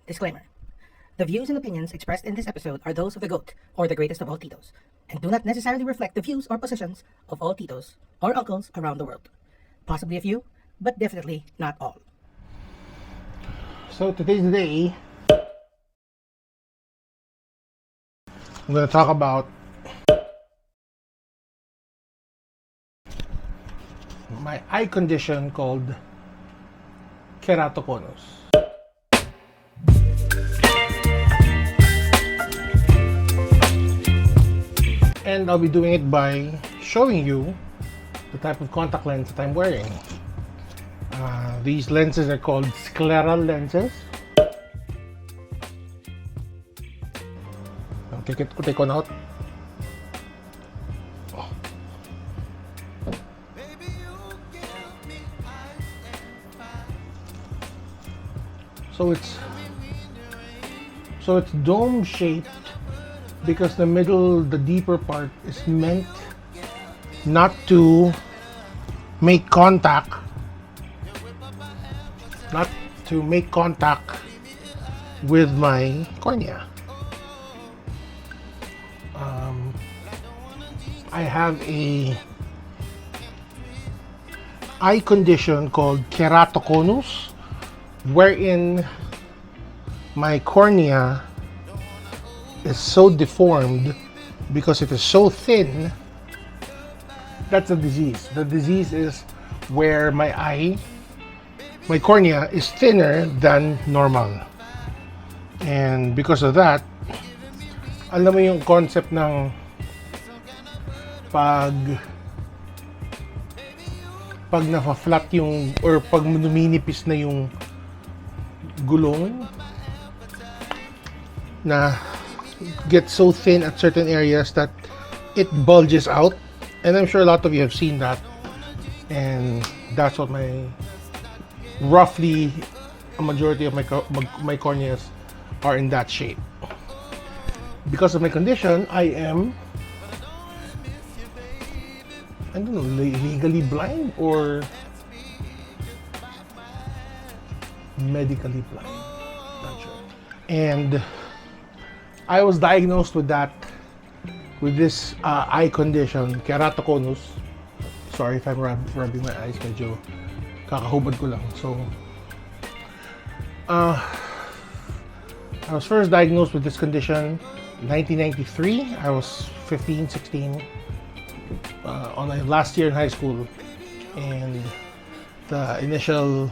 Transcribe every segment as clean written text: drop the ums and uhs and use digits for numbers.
Disclaimer. The views and opinions expressed in this episode are those of the GOAT, or the greatest of all Titos, and do not necessarily reflect the views or positions of all Titos or uncles around the world. Possibly a few, but definitely not all. So today's the day I'm going to talk about my eye condition called Keratoconus. And I'll be doing it by showing you the type of contact lens that I'm wearing. These lenses are called scleral lenses. Take one out. So it's dome shaped because the middle, the deeper part is meant not to make contact, with my cornea. I have a eye condition called keratoconus, wherein my cornea is so deformed because it is so thin. That's a disease. The disease is where my cornea is thinner than normal. And because of that, alam mo yung concept ng pag nafa-flat yung, or pag numinipis na yung gulong, na get so thin at certain areas that it bulges out. And I'm sure a lot of you have seen that, and that's what roughly a majority of my corneas are in that shape. Because of my condition, I am, I don't know, legally blind or medically blind, not sure. And I was diagnosed with this eye condition, keratoconus. Sorry if I'm rubbing my eyes, medyo kakahubad ko lang. So, I was first diagnosed with this condition in 1993. I was 15, 16, on my last year in high school. And the initial,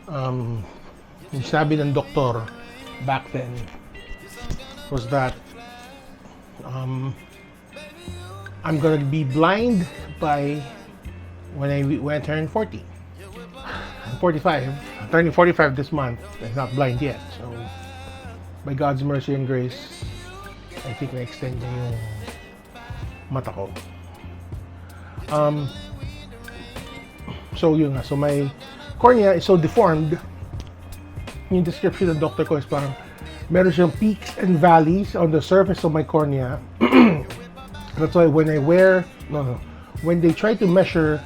yung sabi ng doktor back then was that I'm gonna be blind by when I turn 40. I'm 45. I'm turning 45 this month. I'm not blind yet. So, by God's mercy and grace, I think na-extend niya yung mata ko. So yun nga. So my cornea is so deformed. Yung description ng doctor ko is parang meron siyang peaks and valleys on the surface of my cornea. That's why when when they try to measure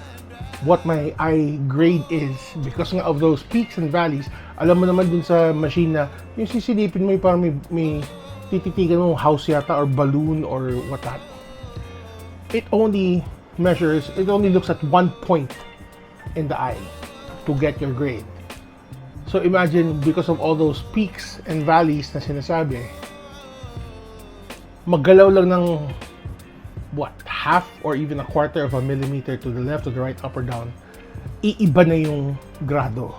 what my eye grade is, because nga of those peaks and valleys, alam mo naman dun sa machine na yung sisilipin mo yung parang may tititigan mo house yata or balloon or what that. It only looks at one point in the eye to get your grade. So imagine, because of all those peaks and valleys na sinasabi, maggalaw lang ng half or even a quarter of a millimeter to the left, to the right, up or down, iiba na yung grado.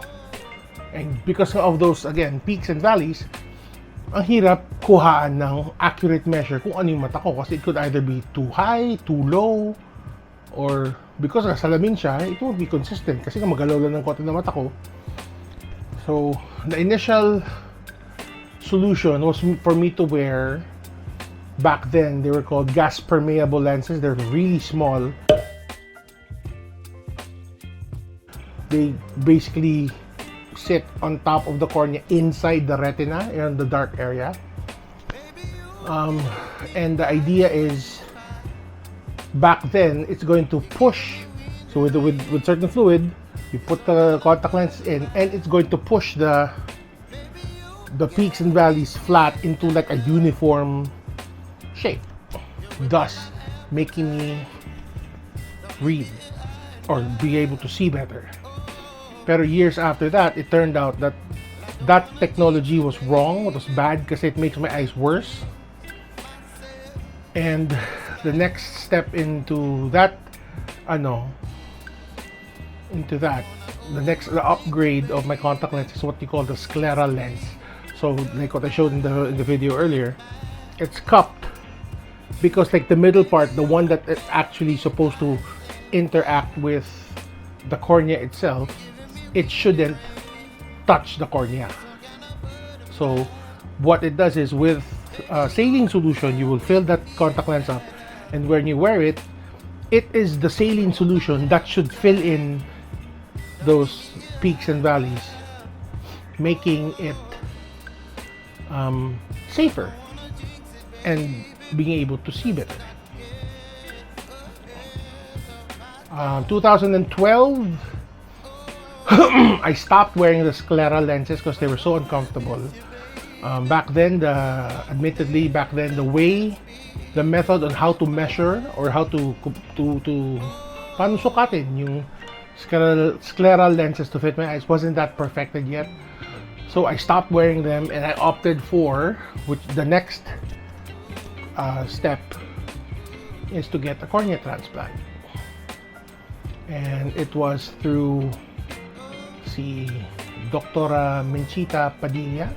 And because of those, again, peaks and valleys, ang hirap kuhaan ng accurate measure kung ano yung mata ko, kasi it could either be too high, too low, or because salamin siya, it won't be consistent kasi magalaw lang ng konti ng mata ko. So the initial solution was for me to wear, back then they were called gas permeable lenses. They're really small. They basically sit on top of the cornea inside the retina, in the dark area. And the idea is, back then, it's going to push. So with certain fluid, you put the contact lens in, and it's going to push the the peaks and valleys flat into like a uniform shape, thus making me read or be able to see better. Pero years after that, it turned out that that technology was wrong, it was bad because it makes my eyes worse. And the next step into that, the upgrade of my contact lens is what you call the scleral lens. So like what I showed in the video earlier, it's cupped because like the middle part, the one that is actually supposed to interact with the cornea itself, it shouldn't touch the cornea. So what it does is with saline solution, you will fill that contact lens up, and when you wear it, it is the saline solution that should fill in those peaks and valleys, making it safer and being able to see better. 2012, I stopped wearing the scleral lenses because they were so uncomfortable. Back then, the method on how to measure or how to paano sukatin yung scleral lenses to fit my eyes wasn't that perfected yet. So I stopped wearing them and I opted for, which the next step is to get a cornea transplant. And it was through si Doctora Menchita Padilla,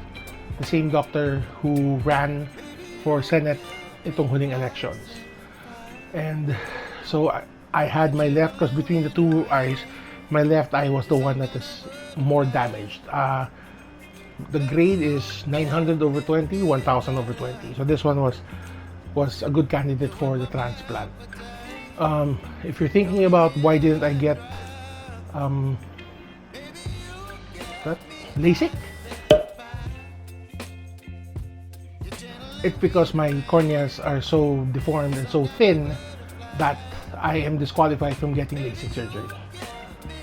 the same doctor who ran for Senate itong huling elections. And so I had my left, because between the two eyes, my left eye was the one that is more damaged. The grade is 900 over 20, 1000 over 20. So this one was a good candidate for the transplant. If you're thinking about why didn't I get LASIK, it's because my corneas are so deformed and so thin that I am disqualified from getting LASIK surgery.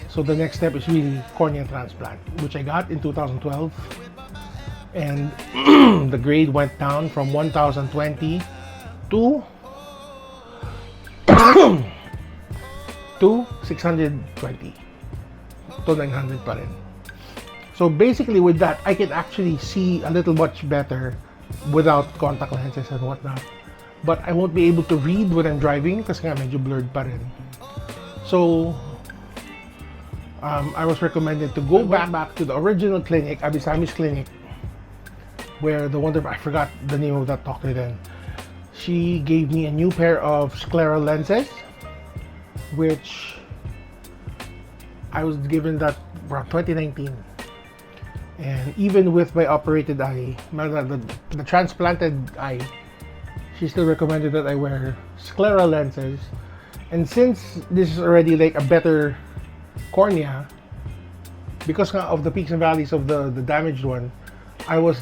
So the next step is really cornea transplant, which I got in 2012. And the grade went down from 1020 to 620 to 900 pa rin. So basically with that, I can actually see a little much better without contact lenses and whatnot. But I won't be able to read when I'm driving kasi nga medyo blurred pa rin. So I was recommended to go back to the original clinic, Abisami's clinic, where the wonderful, I forgot the name of that doctor then. She gave me a new pair of scleral lenses, which I was given that around 2019. And even with my operated eye, the transplanted eye, she still recommended that I wear scleral lenses. And since this is already like a better cornea, because of the peaks and valleys of the damaged one, I was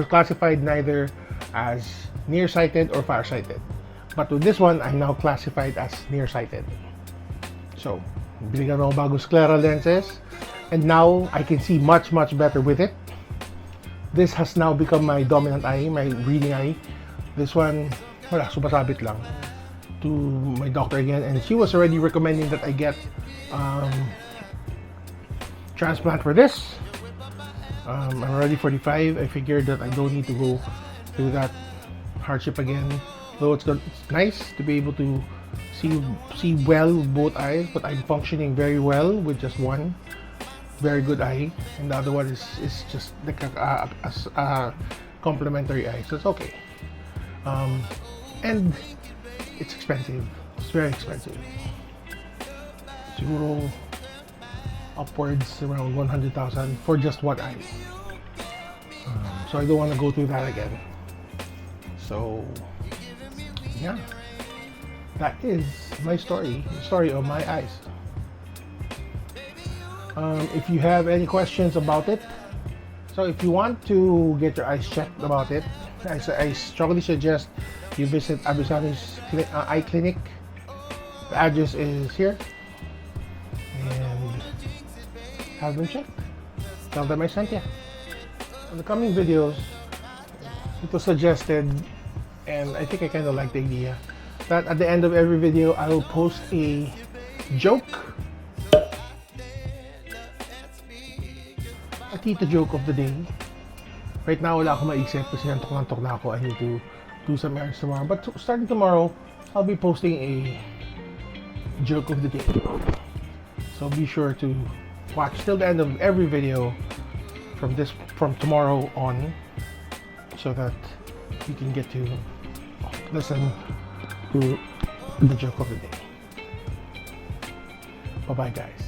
classified neither as nearsighted or farsighted. But with this one, I'm now classified as nearsighted. So, binigyan ako bagong scleral lenses, and now I can see much better with it. This has now become my dominant eye, my reading eye. This one, wala, sumasabit lang to my doctor again, and she was already recommending that I get transplant for this. I'm already 45. I figured that I don't need to go through that hardship again. Though it's nice to be able to see well with both eyes, but I'm functioning very well with just one very good eye, and the other one is just like a complementary eye, so it's okay. And it's expensive. It's very expensive. Siguro upwards around 100,000 for just one eye. So I don't want to go through that again. So yeah, that is my story, the story of my eyes. If you have any questions about it, so if you want to get your eyes checked about it, I strongly suggest you visit Abisami's eye clinic. The address is here, and have them checked. Tell them I sent you. in the coming videos, it was suggested, and I think I kind of like the idea, that at the end of every video, I will post a joke, a tito joke of the day. Right now, wala akong maisip kasi antok na ako. I need to do some errands tomorrow. But starting tomorrow, I'll be posting a joke of the day. So be sure to watch till the end of every video from tomorrow on, so that you can get to listen to the joke of the day. Bye bye, guys.